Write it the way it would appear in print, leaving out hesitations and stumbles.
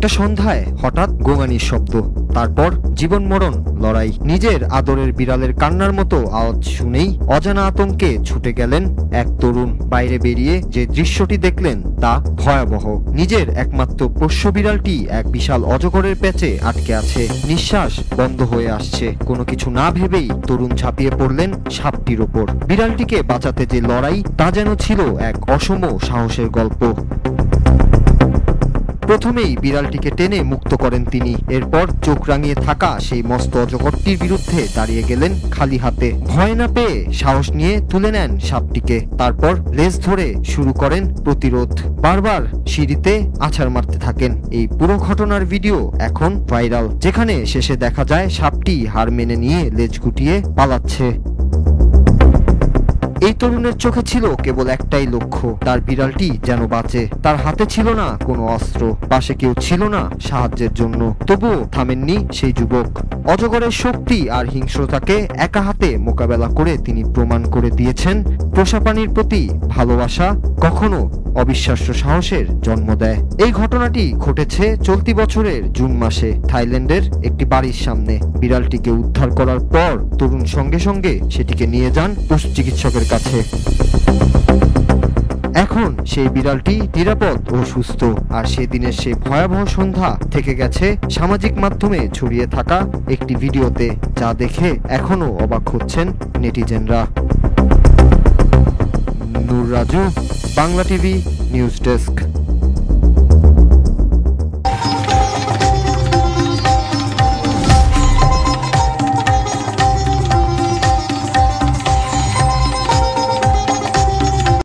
একটা সন্ধ্যায় হঠাৎ গোঙানির শব্দ, তারপর জীবন মরণ লড়াই। নিজের আদরের বিড়ালের কান্নার মতো আওয়াজ শুনেই অজানা আতঙ্কে ছুটে গেলেন এক তরুণ। বাইরে বেরিয়ে যে দৃশ্যটি দেখলেন তা ভয়াবহ। নিজের একমাত্র পোষ্য বিড়ালটি এক বিশাল অজগরের প্যাচে আটকে আছে, নিঃশ্বাস বন্ধ হয়ে আসছে। কোনো কিছু না ভেবেই তরুণ ঝাঁপিয়ে পড়লেন সাপটির ওপর। বিড়ালটিকে বাঁচাতে যে লড়াই, তা যেন ছিল এক অসম সাহসের গল্প। প্রথমেই বিড়ালটিকে টেনে মুক্ত করেন তিনি। এরপর চোখ রাঙিয়ে থাকা সেই মস্ত অজগরটির বিরুদ্ধে দাঁড়িয়ে গেলেন খালি হাতে। ভয় না পেয়ে সাহস নিয়ে তুলে নেন সাপটিকে। তারপর লেজ ধরে শুরু করেন প্রতিরোধ। বারবার সিঁড়িতে আছাড় মারতে থাকেন। এই পুরো ঘটনার ভিডিও এখন ভাইরাল, যেখানে শেষে দেখা যায় সাপটি হার মেনে নিয়ে লেজ গুটিয়ে পালাচ্ছে। এই তরুণের চোখে ছিল কেবল একটাই লক্ষ্য, তার বিড়ালটি যেন বাঁচে। তার হাতে ছিল না কোনো অস্ত্র, পাশে কেউ ছিল না সাহায্যের জন্য। তবুও থামেননি সেই যুবক। অজগরের শক্তি আর হিংস্রতাকে একা হাতে মোকাবেলা করে তিনি প্রমাণ করে দিয়েছেন, পোষা প্রাণীর প্রতি ভালোবাসা কখনো অবিশ্বাস্য সাহসের জন্ম দেয়। এই ঘটনাটি ঘটেছে চলতি বছরের জুন মাসে থাইল্যান্ডের একটি বাড়ির সামনে। বিড়ালটিকে উদ্ধার করার পর তরুণ সঙ্গে সঙ্গে সেটিকে নিয়ে যান পশু চিকিৎসকের কাছে। এখন সেই বিড়ালটি নিরাপদ ও সুস্থ। আর সেদিনের সেই ভয়াবহ সন্ধ্যা থেকে গেছে সামাজিক মাধ্যমে ছড়িয়ে থাকা একটি ভিডিওতে, যা দেখে এখনো অবাক হচ্ছেন নেটিজেনরা। Noor Raju, Bangla TV news desk.